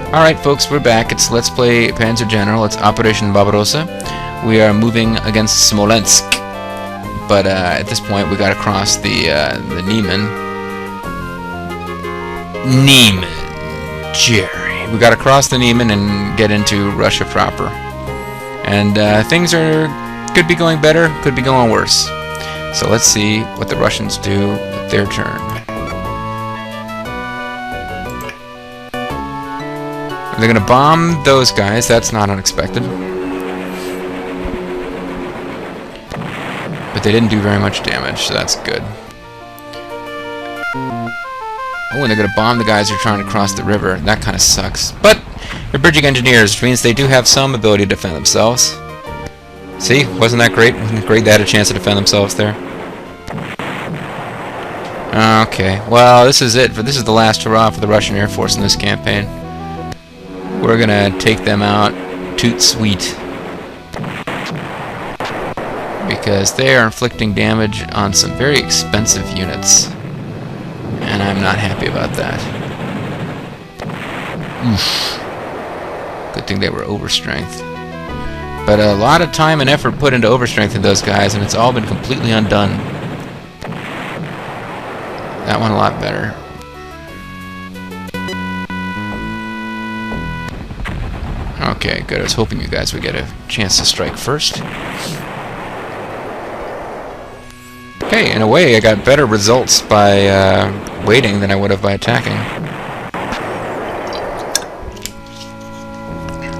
Alright folks, we're back. It's Let's Play Panzer General. It's Operation Barbarossa. We are moving against Smolensk. But at this point we gotta cross the Niemen. Jerry. We gotta cross the Niemen and get into Russia proper. And things could be going better, could be going worse. So let's see what the Russians do with their turn. They're gonna bomb those guys. That's not unexpected. But they didn't do very much damage, so that's good. Oh, and they're gonna bomb the guys who are trying to cross the river. That kind of sucks. But they're bridging engineers, which means they do have some ability to defend themselves. See? Wasn't that great? Wasn't it great they had a chance to defend themselves there? Okay. Well, this is it. This is the last hurrah for the Russian Air Force in this campaign. We're gonna take them out toot sweet. Because they are inflicting damage on some very expensive units. And I'm not happy about that. Oof. Good thing they were overstrength. But a lot of time and effort put into overstrengthening those guys, and it's all been completely undone. That one a lot better. Okay, good. I was hoping you guys would get a chance to strike first. Okay, in a way, I got better results by waiting than I would have by attacking.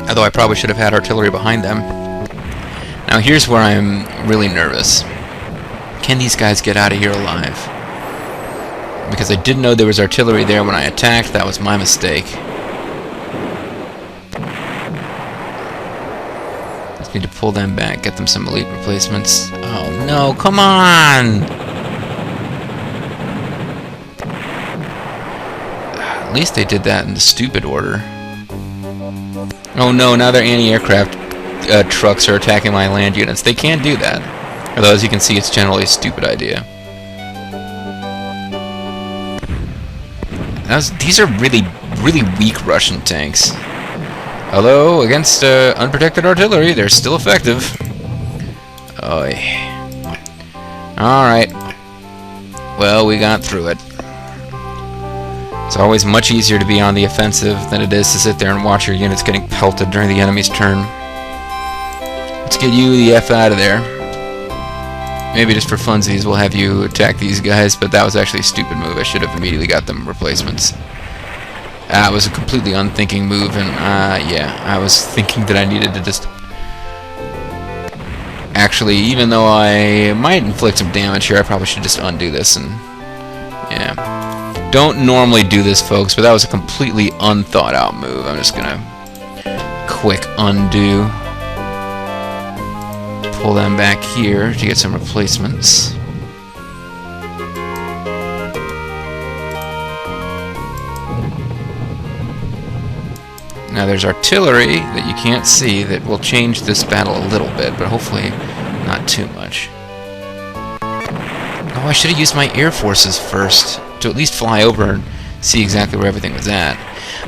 Although I probably should have had artillery behind them. Now here's where I'm really nervous. Can these guys get out of here alive? Because I didn't know there was artillery there when I attacked. That was my mistake. Need to pull them back, get them some elite replacements. Oh no, come on! At least they did that in the stupid order. Oh no, now their anti-aircraft trucks are attacking my land units. They can't do that. Although, as you can see, it's generally a stupid idea. These are really weak Russian tanks. Although, against unprotected artillery, they're still effective. Oy. Alright. Well, we got through it. It's always much easier to be on the offensive than it is to sit there and watch your units getting pelted during the enemy's turn. Let's get you the F out of there. Maybe just for funsies, we'll have you attack these guys, but that was actually a stupid move. I should have immediately got them replacements. It was a completely unthinking move, and yeah, I was thinking that I needed to just... Actually, even though I might inflict some damage here, I probably should just undo this, and... Yeah. Don't normally do this, folks, but that was a completely unthought out move. I'm just gonna... quick undo. Pull them back here to get some replacements. Now there's artillery that you can't see that will change this battle a little bit, but hopefully not too much. Oh, I should have used my air forces first to at least fly over and see exactly where everything was at.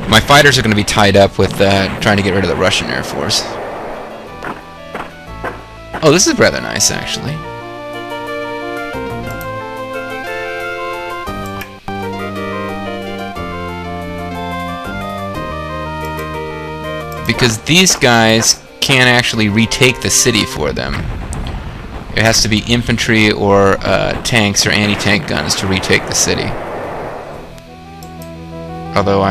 My fighters are going to be tied up with trying to get rid of the Russian Air Force. Oh, this is rather nice, actually. Because these guys can't actually retake the city for them. It has to be infantry or tanks or anti-tank guns to retake the city. Although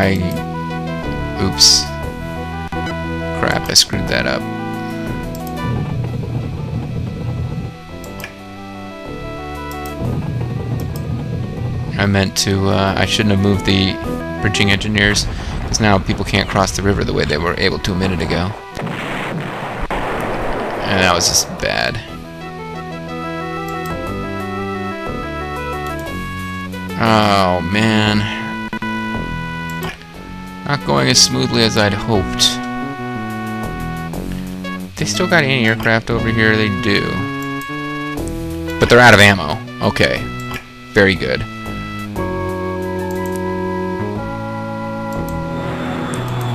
oops. Crap, I screwed that up. I meant to, I shouldn't have moved the bridging engineers. Because now people can't cross the river the way they were able to a minute ago. And that was just bad. Oh, man. Not going as smoothly as I'd hoped. They still got anti-aircraft over here? They do. But they're out of ammo. Okay. Very good.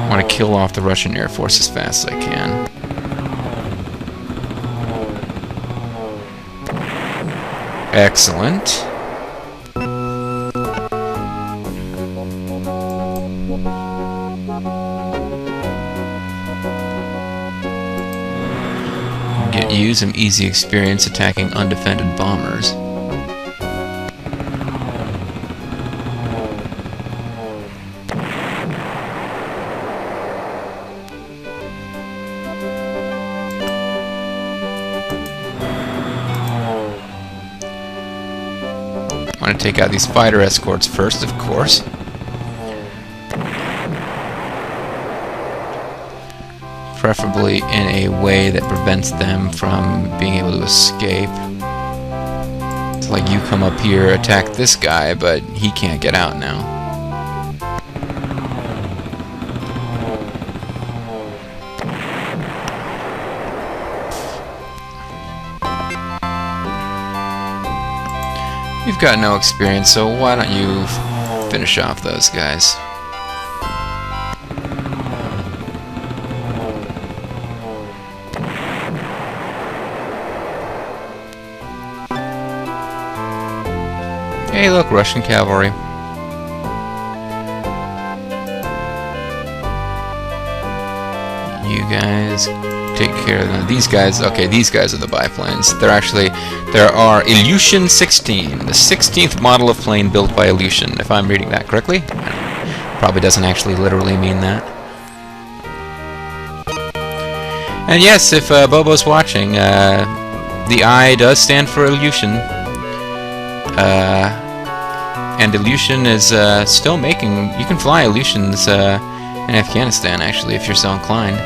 I want to kill off the Russian Air Force as fast as I can. Excellent. Get you some easy experience attacking undefended bombers. I want to take out these fighter escorts first, of course. Preferably in a way that prevents them from being able to escape. It's like you come up here, attack this guy, but he can't get out now. You've got no experience, so why don't you finish off those guys? Hey, look, Russian cavalry. You guys take care of them. These guys, okay, these guys are the biplanes. They're actually, there are Ilyushin 16, the 16th model of plane built by Ilyushin, if I'm reading that correctly. Probably doesn't actually literally mean that. And yes, if Bobo's watching, the I does stand for Ilyushin. And Ilyushin is still making, you can fly Ilyushins in Afghanistan, actually, if you're so inclined.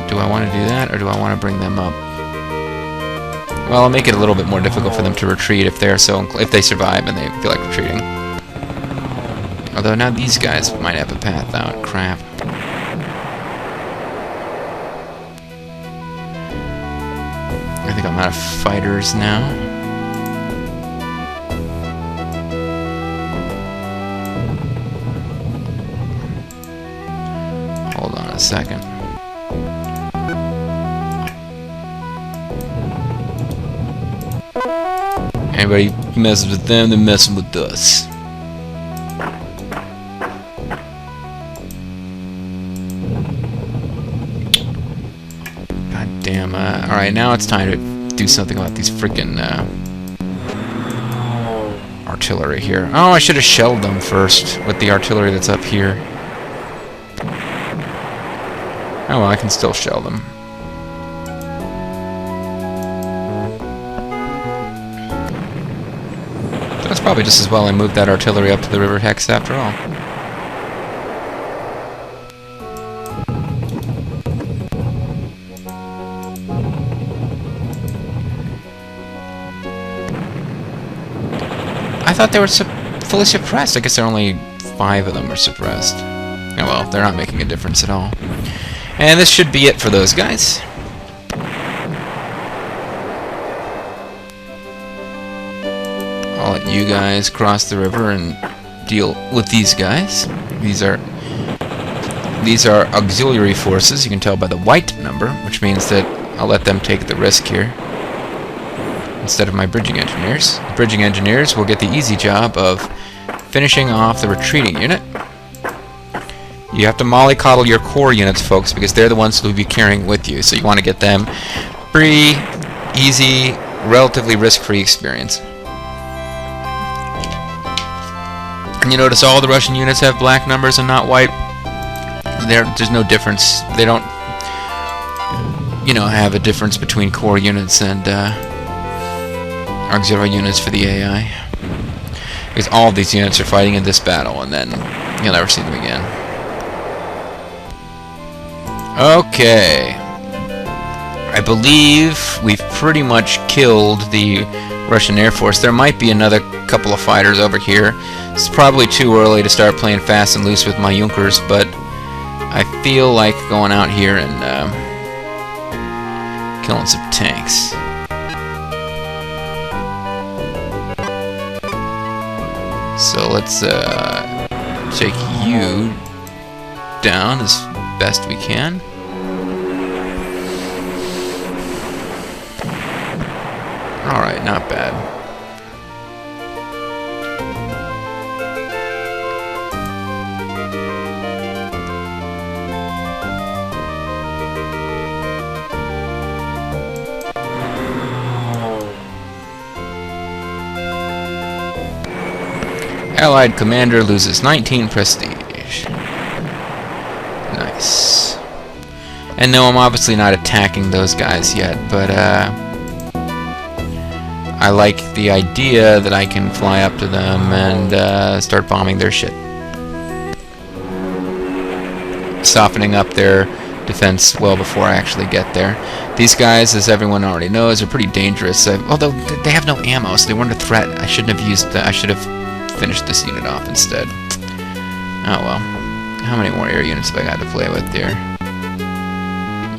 Do I want to do that, or do I want to bring them up? Well, I'll make it a little bit more difficult for them to retreat if they're if they survive and they feel like retreating. Although now these guys might have a path out. Crap. I think I'm out of fighters now. Hold on a second. Anybody messes with them, they're messing with us. God damn. Alright, now it's time to do something about these freaking artillery here. Oh, I should have shelled them first with the artillery that's up here. Oh well, I can still shell them. That's probably just as well I moved that artillery up to the River Hex after all. I thought they were fully suppressed. I guess there are only 5 of them are suppressed. Oh well, they're not making a difference at all. And this should be it for those guys. I'll let you guys cross the river and deal with these guys. These are auxiliary forces. You can tell by the white number, which means that I'll let them take the risk here instead of my bridging engineers. The bridging engineers will get the easy job of finishing off the retreating unit. You have to mollycoddle your core units, folks, because they're the ones who will be carrying with you. So you want to get them free, easy, relatively risk-free experience. And you notice all the Russian units have black numbers and not white. There's no difference. They don't, you know, have a difference between core units and auxiliary units for the AI. Because all of these units are fighting in this battle, and then you'll never see them again. Okay. I believe we've pretty much killed the Russian Air Force. There might be another couple of fighters over here. It's probably too early to start playing fast and loose with my Junkers, but I feel like going out here and killing some tanks. So let's take you down as best we can. Alright, not bad. Allied commander loses 19 prestige. Nice. And no, I'm obviously not attacking those guys yet, but I like the idea that I can fly up to them and start bombing their shit. Softening up their defense well before I actually get there. These guys, as everyone already knows, are pretty dangerous. Although they have no ammo, so they weren't a threat. I shouldn't have used I should have finished this unit off instead. Oh well. How many more air units have I got to play with there?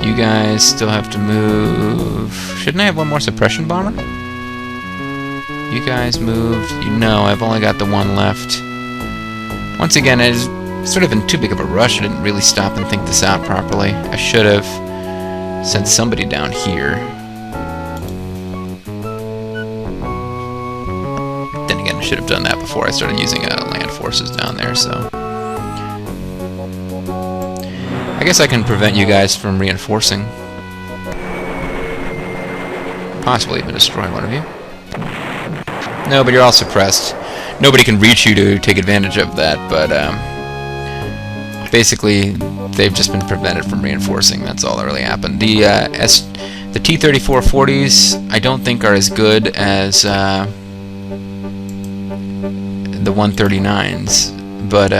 You guys still have to move. Shouldn't I have one more suppression bomber? You guys moved. You know, I've only got the one left. Once again, I was sort of in too big of a rush. I didn't really stop and think this out properly. I should have sent somebody down here. Then again, I should have done that before I started using land forces down there, so... I guess I can prevent you guys from reinforcing. Possibly even destroy one of you. No, but you're all suppressed. Nobody can reach you to take advantage of that, but basically they've just been prevented from reinforcing. That's all that really happened. The T-3440s I don't think are as good as the 139s, but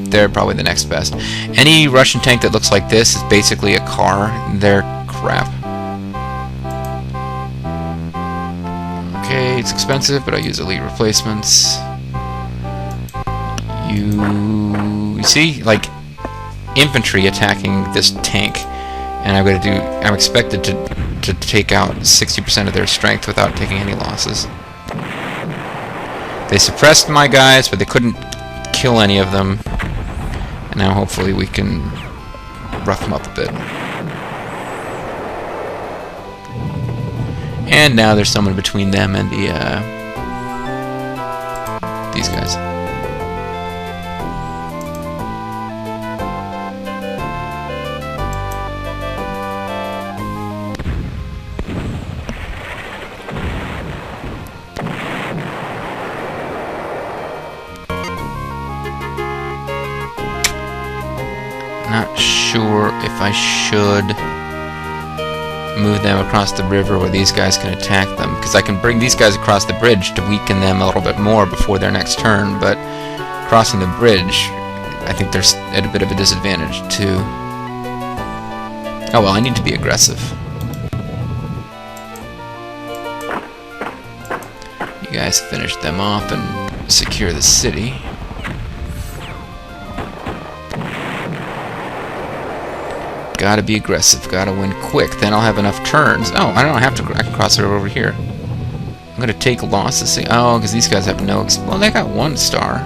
they're probably the next best. Any Russian tank that looks like this is basically a car. They're crap. Okay, it's expensive, but I use elite replacements. You see, like, infantry attacking this tank, and I'm expected to take out 60% of their strength without taking any losses. They suppressed my guys, but they couldn't kill any of them. And now hopefully we can rough them up a bit. And now there's someone between them and these guys. Not sure if I should move them across the river where these guys can attack them, because I can bring these guys across the bridge to weaken them a little bit more before their next turn, but crossing the bridge, I think they're at a bit of a disadvantage too. Oh well, I need to be aggressive. You guys finish them off and secure the city. Gotta be aggressive, gotta win quick, then I'll have enough turns. Oh, I don't have to, I can cross it over here. I'm gonna take losses. Oh, because these guys have no, well, they got 1 star.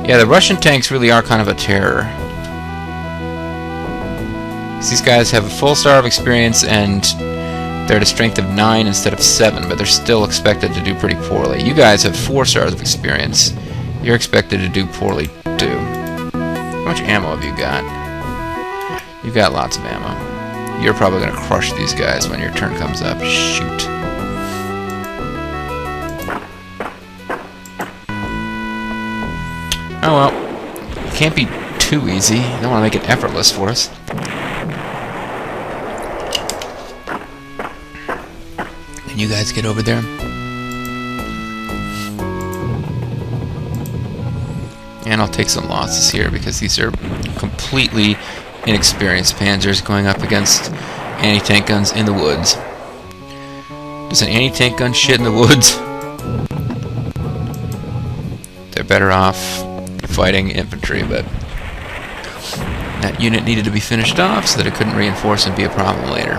Yeah, the Russian tanks really are kind of a terror. These guys have a full star of experience and they're at a strength of 9 instead of 7, but they're still expected to do pretty poorly. You guys have 4 stars of experience. You're expected to do poorly too. How much ammo have you got? You've got lots of ammo. You're probably going to crush these guys when your turn comes up. Shoot. Oh well. It can't be too easy. I don't want to make it effortless for us. Can you guys get over there? And I'll take some losses here because these are completely inexperienced Panzers going up against anti-tank guns in the woods. Does an anti-tank gun shit in the woods? They're better off fighting infantry, but that unit needed to be finished off so that it couldn't reinforce and be a problem later.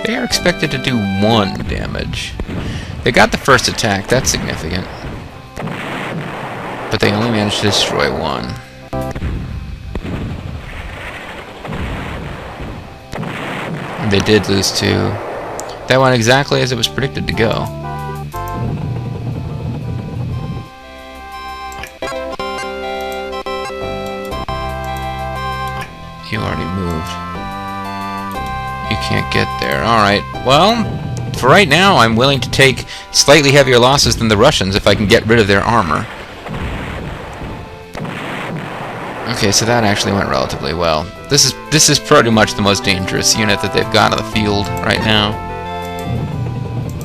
They are expected to do 1 damage. They got the first attack, that's significant. But they only managed to destroy 1. And they did lose 2. That went exactly as it was predicted to go. You already moved. You can't get there. Alright, well, for right now, I'm willing to take slightly heavier losses than the Russians if I can get rid of their armor. Okay, so that actually went relatively well. This is pretty much the most dangerous unit that they've got on the field right now.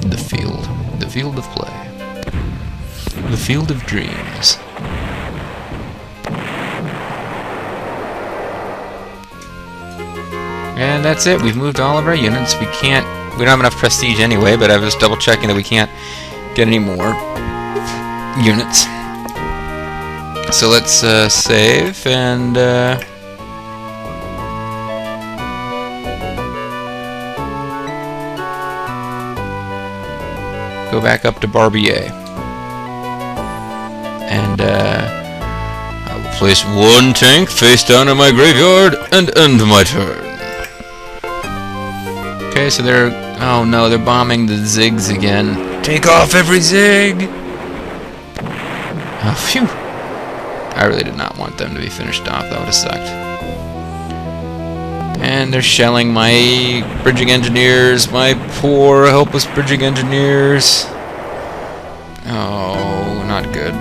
The field of play. The field of dreams. And that's it. We've moved all of our units. We don't have enough prestige anyway, but I was double checking that we can't get any more units. So let's save and go back up to Barbier. And I will place 1 tank face down in my graveyard and end my turn. Okay, so they're... oh no, they're bombing the Zigs again. Take off every Zig! Oh, phew. I really did not want them to be finished off. That would have sucked. And they're shelling my bridging engineers. My poor, helpless bridging engineers. Oh, not good.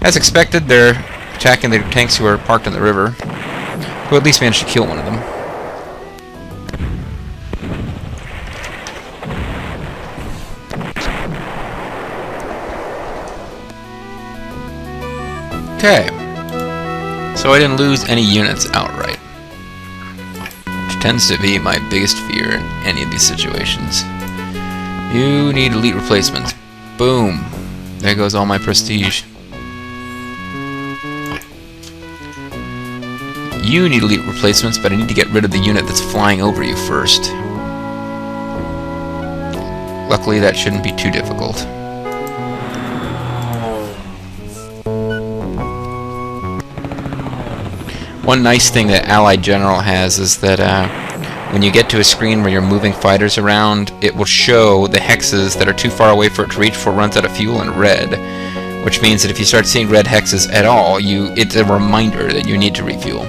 As expected, they're attacking the tanks who are parked in the river. Who at least managed to kill one of them. Okay, so I didn't lose any units outright, which tends to be my biggest fear in any of these situations. You need elite replacements. Boom. There goes all my prestige. You need elite replacements, but I need to get rid of the unit that's flying over you first. Luckily, that shouldn't be too difficult. One nice thing that Allied General has is that when you get to a screen where you're moving fighters around, it will show the hexes that are too far away for it to reach before it runs out of fuel in red, which means that if you start seeing red hexes at all, it's a reminder that you need to refuel.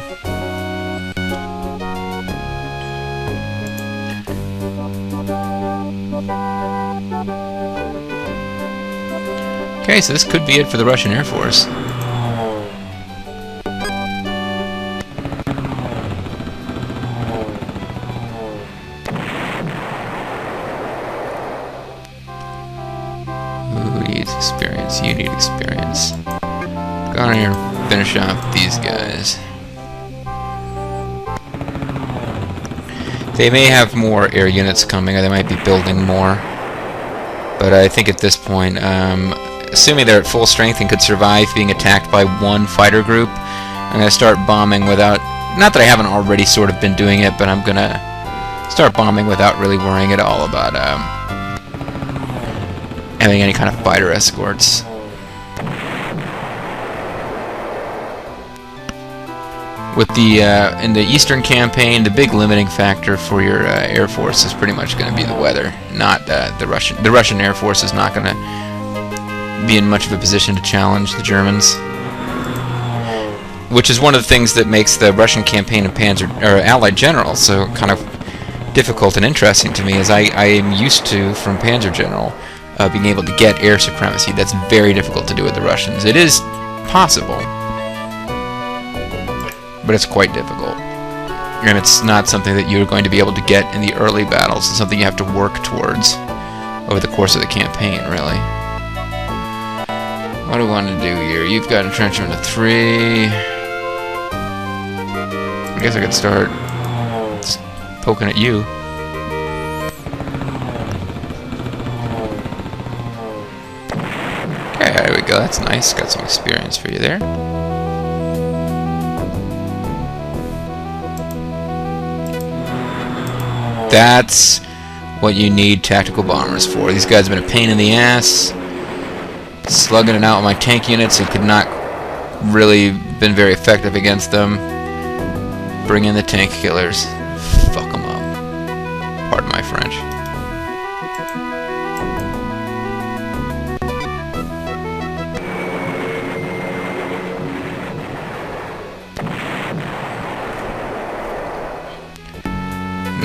Okay, so this could be it for the Russian Air Force. Experience. You need experience. Go on here and finish off these guys. They may have more air units coming, or they might be building more. But I think at this point, assuming they're at full strength and could survive being attacked by 1 fighter group, I'm going to start bombing without... not that I haven't already sort of been doing it, but I'm going to start bombing without really worrying at all about... having any kind of fighter escorts. With the in the Eastern campaign, the big limiting factor for your Air Force is pretty much going to be the weather, not the Russian. The Russian Air Force is not going to be in much of a position to challenge the Germans, which is one of the things that makes the Russian campaign of Panzer or Allied General so kind of difficult and interesting to me. Is I am used to from Panzer General. Being able to get air supremacy. That's very difficult to do with the Russians. It is possible, but it's quite difficult. And it's not something that you're going to be able to get in the early battles. It's something you have to work towards over the course of the campaign, really. What do I want to do here? You've got entrenchment of 3. I guess I could start just poking at you. There we go, that's nice. Got some experience for you there. That's what you need tactical bombers for. These guys have been a pain in the ass. Slugging it out with my tank units, it could not really been very effective against them. Bring in the tank killers. Fuck them up. Pardon my French.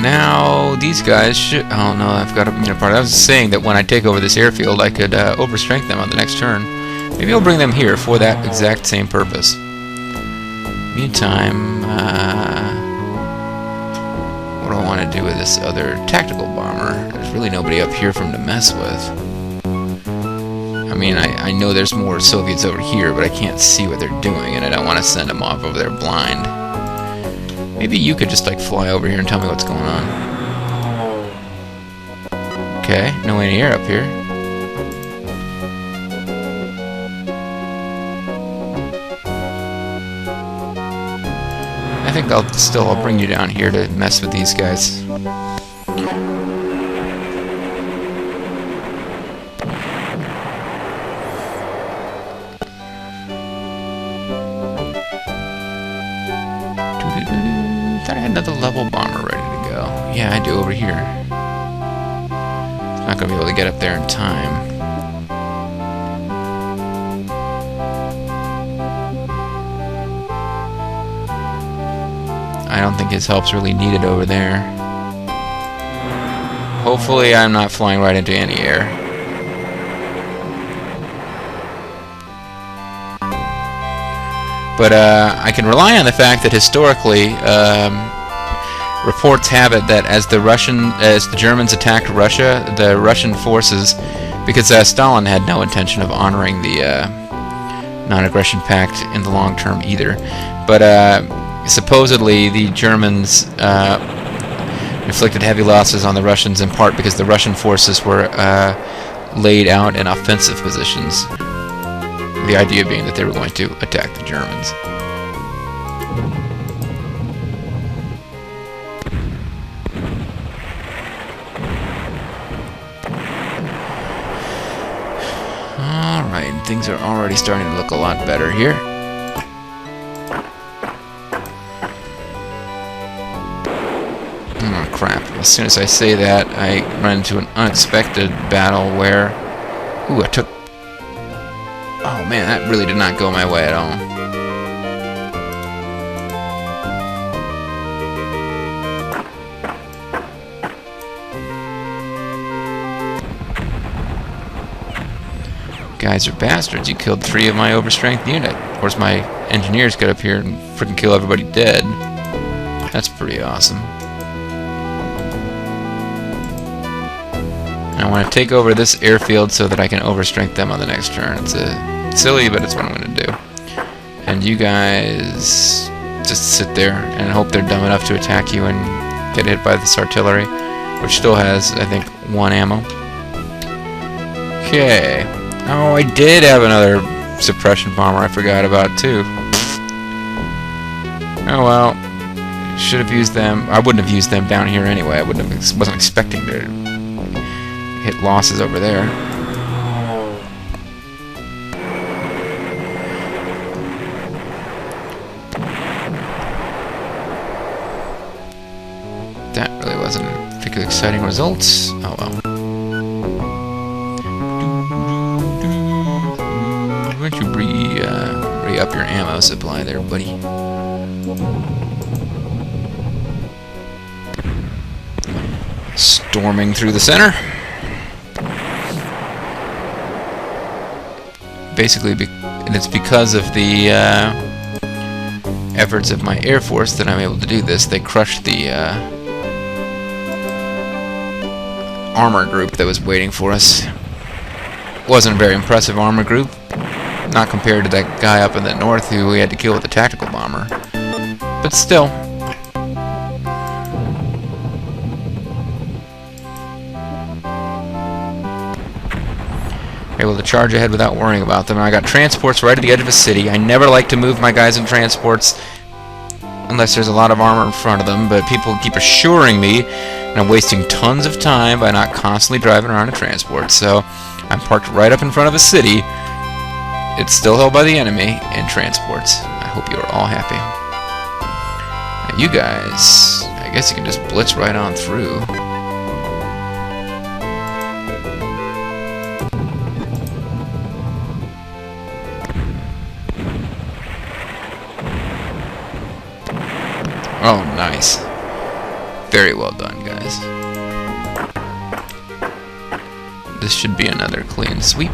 Now, these guys should... Oh no, I've got a unit part. I was saying that when I take over this airfield, I could overstrength them on the next turn. Maybe I'll bring them here for that exact same purpose. Meantime, what do I want to do with this other tactical bomber? There's really nobody up here for him to mess with. I mean, I know there's more Soviets over here, but I can't see what they're doing, and I don't want to send them off over there blind. Maybe you could just, like, fly over here and tell me what's going on. Okay, no any air up here. I think I'll bring you down here to mess with these guys. Thought I had another level bomber ready to go. Yeah, I do over here. Not gonna be able to get up there in time. I don't think his help's really needed over there. Hopefully I'm not flying right into any air. But I can rely on the fact that historically reports have it that as the Germans attacked Russia, the Russian forces, because Stalin had no intention of honoring the non-aggression pact in the long term either, but supposedly the Germans inflicted heavy losses on the Russians in part because the Russian forces were laid out in offensive positions. The idea being that they were going to attack the Germans. Alright, things are already starting to look a lot better here. Oh crap, as soon as I say that, I run into an unexpected battle where... Ooh, I took... Oh man, that really did not go my way at all. Guys are bastards. You killed 3 of my overstrength unit. Of course, my engineers got up here and freaking kill everybody dead. That's pretty awesome. And I want to take over this airfield so that I can overstrength them on the next turn. It's silly, but it's what I'm going to do. And you guys just sit there and hope they're dumb enough to attack you and get hit by this artillery, which still has, I think, 1 ammo. Okay. Oh, I did have another suppression bomber I forgot about, too. Oh, well. Should have used them. I wouldn't have used them down here anyway. I wasn't expecting to hit losses over there. That really wasn't particularly exciting results. Oh well. Why don't you re-up your ammo supply there, buddy? Storming through the center. Basically, and it's because of the efforts of my Air Force that I'm able to do this. They crushed the armor group that was waiting for us. Wasn't a very impressive armor group, not compared to that guy up in the north who we had to kill with a tactical bomber. But still. Able to charge ahead without worrying about them. And I got transports right at the edge of a city. I never like to move my guys in transports unless there's a lot of armor in front of them, but people keep assuring me And I'm wasting tons of time by not constantly driving around in transport. So I'm parked right up in front of a city. It's still held by the enemy in transports. I hope you are all happy. Now you guys, I guess you can just blitz right on through. Oh, nice. Very well done, guys. This should be another clean sweep.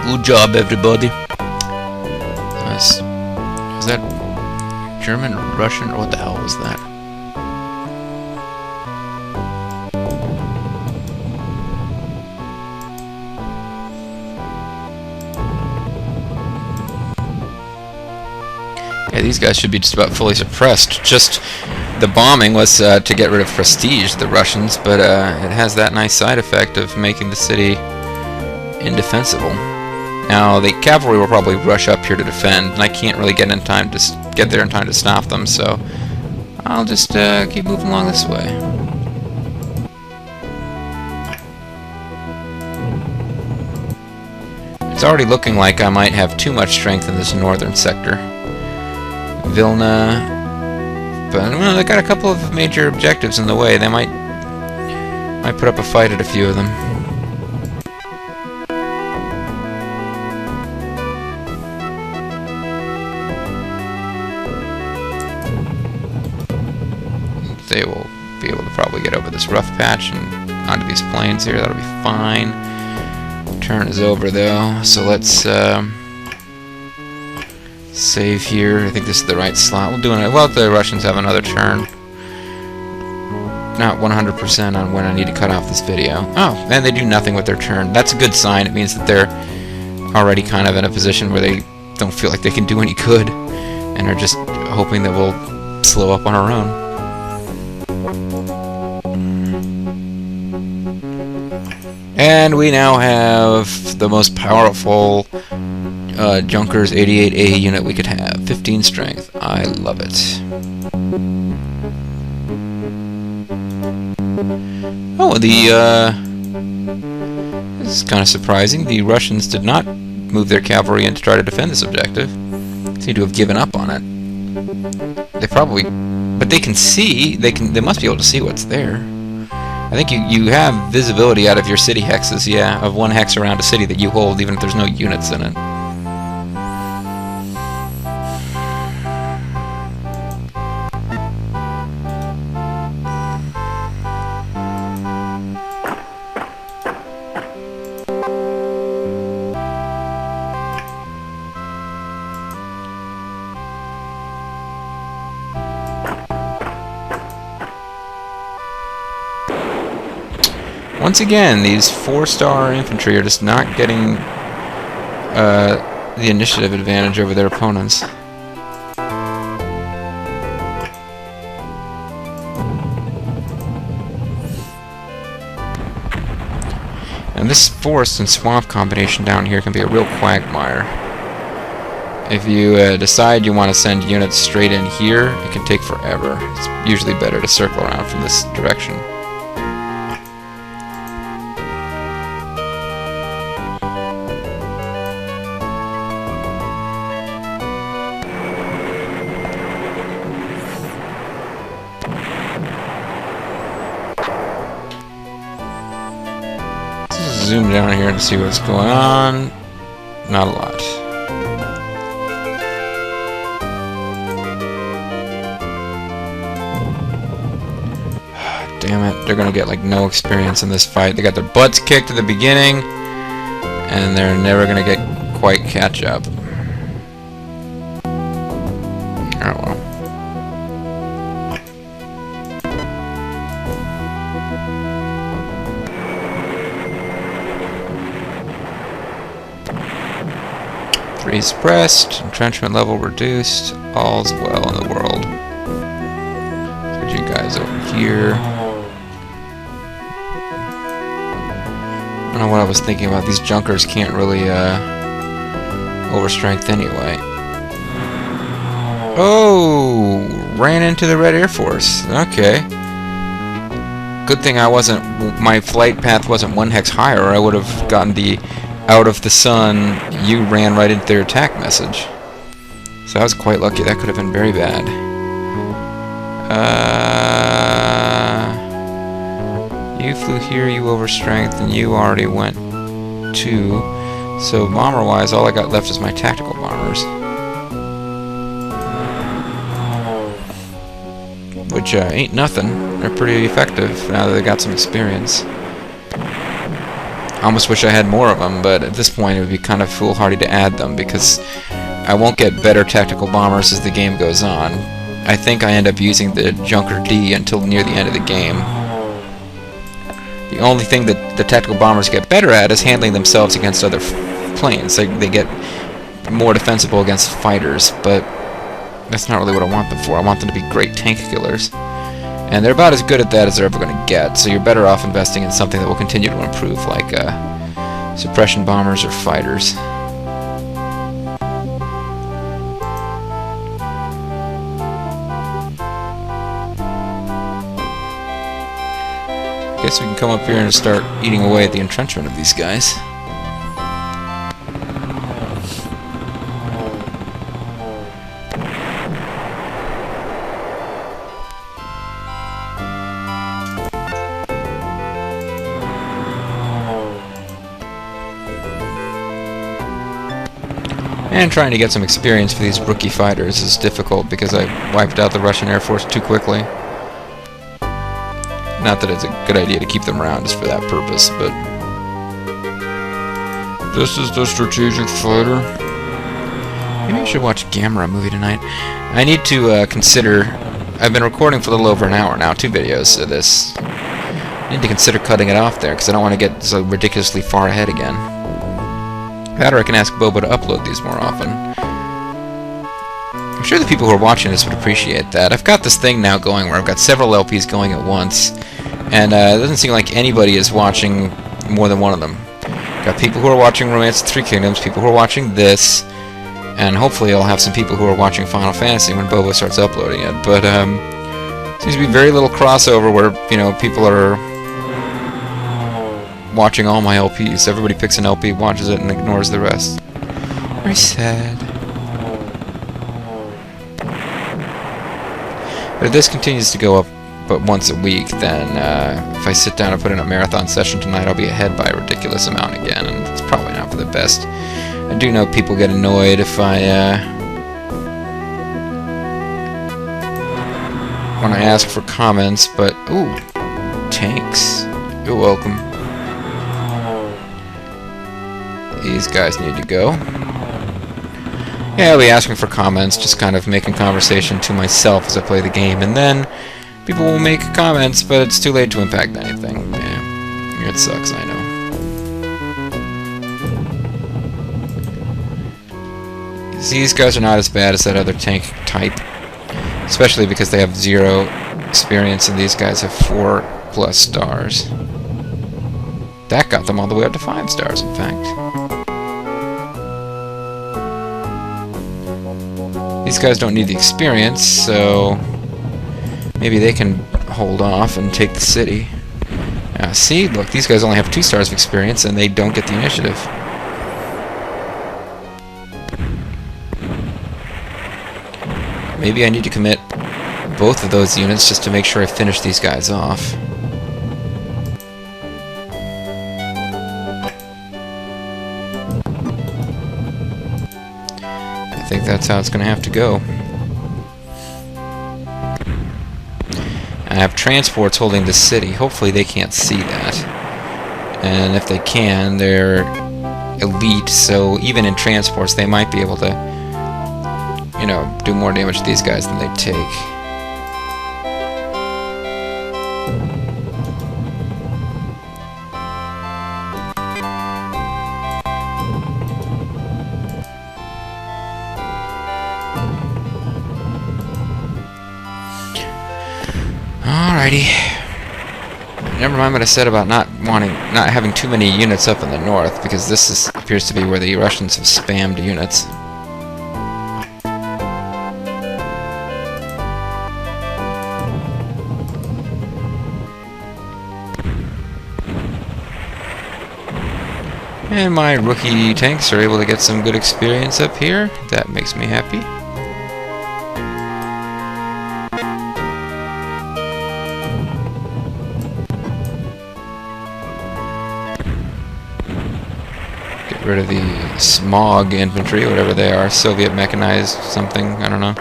Good job, everybody. Is that German, Russian, or what the hell was that? Yeah, these guys should be just about fully suppressed. Just the bombing was to get rid of prestige, the Russians, but it has that nice side effect of making the city indefensible. Now, the cavalry will probably rush up here to defend, and I can't really get there in time to stop them, so I'll just keep moving along this way. It's already looking like I might have too much strength in this northern sector. Vilna, but well, they got a couple of major objectives in the way. They might put up a fight at a few of them. They will be able to probably get over this rough patch and onto these plains here. That'll be fine. Turn is over though, so let's save here. I think this is the right slot. We'll do it. Well, the Russians have another turn. Not 100% on when I need to cut off this video. Oh, and they do nothing with their turn. That's a good sign. It means that they're already kind of in a position where they don't feel like they can do any good, and are just hoping that we'll slow up on our own. And we now have the most powerful Junkers 88A unit we could have. 15 strength. I love it. Oh, this is kind of surprising. The Russians did not move their cavalry in to try to defend this objective. They seem to have given up on it. They probably... But they can see... They must be able to see what's there. I think you have visibility out of your city hexes, yeah, of one hex around a city that you hold, even if there's no units in it. Once again, these 4-star infantry are just not getting the initiative advantage over their opponents. And this forest and swamp combination down here can be a real quagmire. If you decide you want to send units straight in here, it can take forever. It's usually better to circle around from this direction. Zoom down here to see what's going on. Not a lot. Damn it, they're gonna get like no experience in this fight. They got their butts kicked at the beginning, and they're never gonna get quite catch up. Oh well. Three suppressed, entrenchment level reduced, all's well in the world. Let's get you guys over here. I don't know what I was thinking about. These junkers can't really overstrength anyway. Oh, ran into the Red Air Force. Okay. Good thing my flight path wasn't 1 hex higher, or I would have gotten the out of the sun, you ran right into their attack message. So I was quite lucky. That could have been very bad. You flew here, you overstrength, and you already went too. So bomber-wise, all I got left is my tactical bombers. Which ain't nothing. They're pretty effective now that they got some experience. I almost wish I had more of them, but at this point it would be kind of foolhardy to add them because I won't get better tactical bombers as the game goes on. I think I end up using the Junker D until near the end of the game. The only thing that the tactical bombers get better at is handling themselves against other planes. They get more defensible against fighters, but that's not really what I want them for. I want them to be great tank killers. And they're about as good at that as they're ever going to get, so you're better off investing in something that will continue to improve, like suppression bombers or fighters. I guess we can come up here and start eating away at the entrenchment of these guys. And trying to get some experience for these rookie fighters is difficult because I wiped out the Russian Air Force too quickly. Not that it's a good idea to keep them around just for that purpose, but... This is the strategic fighter. Maybe I should watch a Gamera movie tonight. I need to consider... I've been recording for a little over an hour now, 2 videos of this. I need to consider cutting it off there because I don't want to get so ridiculously far ahead again. That or I can ask Bobo to upload these more often. I'm sure the people who are watching this would appreciate that. I've got this thing now going where I've got several LPs going at once, and it doesn't seem like anybody is watching more than one of them. Got people who are watching Romance of the Three Kingdoms, people who are watching this, and hopefully I'll have some people who are watching Final Fantasy when Bobo starts uploading it. But seems to be very little crossover where, you know, people are watching all my LPs. Everybody picks an LP, watches it, and ignores the rest. Very sad. But if this continues to go up but once a week, then if I sit down and put in a marathon session tonight, I'll be ahead by a ridiculous amount again, and it's probably not for the best. I do know people get annoyed if when I ask for comments, but ooh, tanks. You're welcome. These guys need to go. Yeah, I'll be asking for comments, just kind of making conversation to myself as I play the game, and then people will make comments, but it's too late to impact anything. Yeah, it sucks, I know. These guys are not as bad as that other tank type, especially because they have 0 experience, and these guys have 4+ stars. That got them all the way up to 5 stars, in fact. These guys don't need the experience, so maybe they can hold off and take the city. See, look, these guys only have 2 stars of experience, and they don't get the initiative. Maybe I need to commit both of those units just to make sure I finish these guys off. I think that's how it's going to have to go. I have transports holding the city. Hopefully they can't see that. And if they can, they're elite, so even in transports they might be able to, you know, do more damage to these guys than they take. Alrighty. Never mind what I said about not having too many units up in the north, because this appears to be where the Russians have spammed units. And my rookie tanks are able to get some good experience up here. That makes me happy. Get rid of the smog infantry, whatever they are. Soviet mechanized something, I don't know.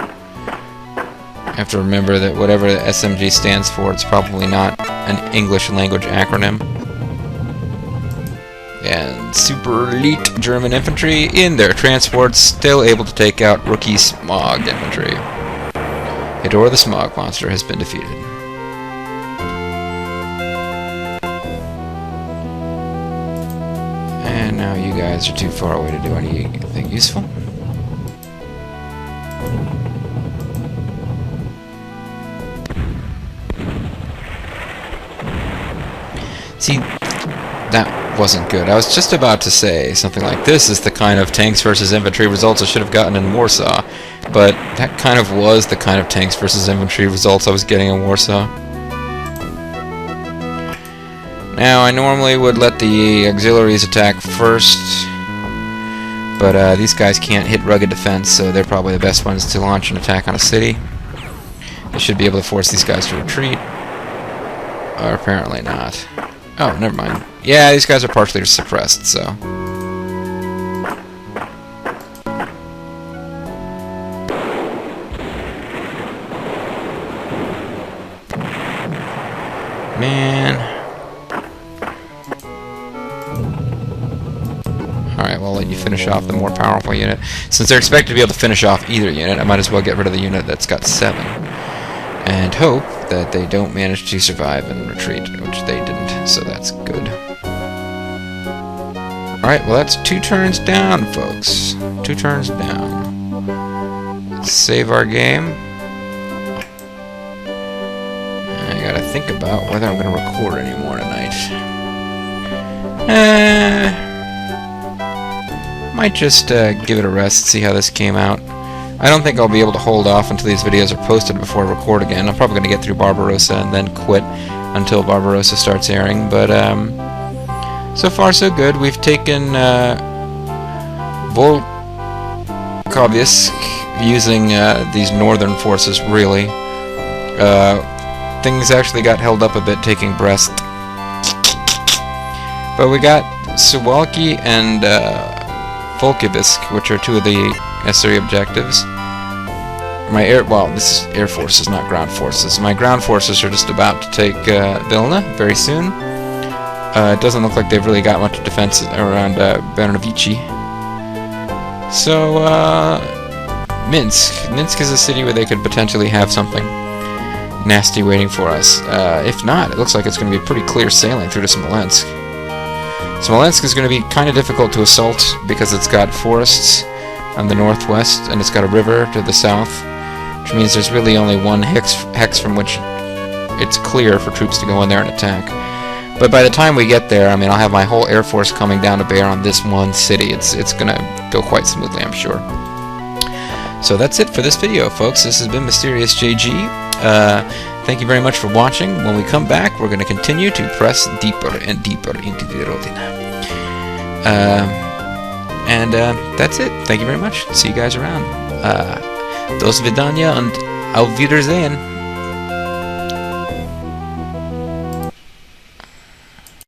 I have to remember that whatever the SMG stands for, it's probably not an English language acronym. And super elite German infantry in their transports, still able to take out rookie smog infantry. Hedor the smog monster has been defeated. And now you guys are too far away to do anything useful. See, that wasn't good. I was just about to say something like, this is the kind of tanks versus infantry results I should have gotten in Warsaw, but that kind of was the kind of tanks versus infantry results I was getting in Warsaw. Now, I normally would let the auxiliaries attack first, but these guys can't hit rugged defense, so they're probably the best ones to launch an attack on a city. They should be able to force these guys to retreat, or apparently not. Oh, never mind. Yeah, these guys are partially suppressed, so... Man... Alright, well, I'll let you finish off the more powerful unit. Since they're expected to be able to finish off either unit, I might as well get rid of the unit that's got 7. And hope that they don't manage to survive and retreat, which they didn't, so that's good. Alright, well that's 2 turns down, folks. 2 turns down. Let's save our game. I gotta think about whether I'm gonna record anymore tonight. Might just give it a rest, see how this came out. I don't think I'll be able to hold off until these videos are posted before I record again. I'm probably going to get through Barbarossa and then quit until Barbarossa starts airing. But so far so good. We've taken Volkovysk using these northern forces, really. Things actually got held up a bit taking Brest. But we got Suwalki and Volkovysk, which are 2 of the necessary objectives. This is air forces, not ground forces. My ground forces are just about to take Vilna very soon. It doesn't look like they've really got much defense around Bernovici. So, Minsk. Minsk is a city where they could potentially have something nasty waiting for us. If not, it looks like it's going to be pretty clear sailing through to Smolensk. Smolensk is going to be kind of difficult to assault because it's got forests on the northwest, and it's got a river to the south, which means there's really only one hex from which it's clear for troops to go in there and attack. But by the time we get there, I mean, I'll have my whole air force coming down to bear on this one city. It's gonna go quite smoothly, I'm sure. So that's it for this video, folks. This has been Mysterious JG. Thank you very much for watching. When we come back, we're going to continue to press deeper and deeper into the Rodina. That's it. Thank you very much. See you guys around. Do svidaniya and auf Wiedersehen.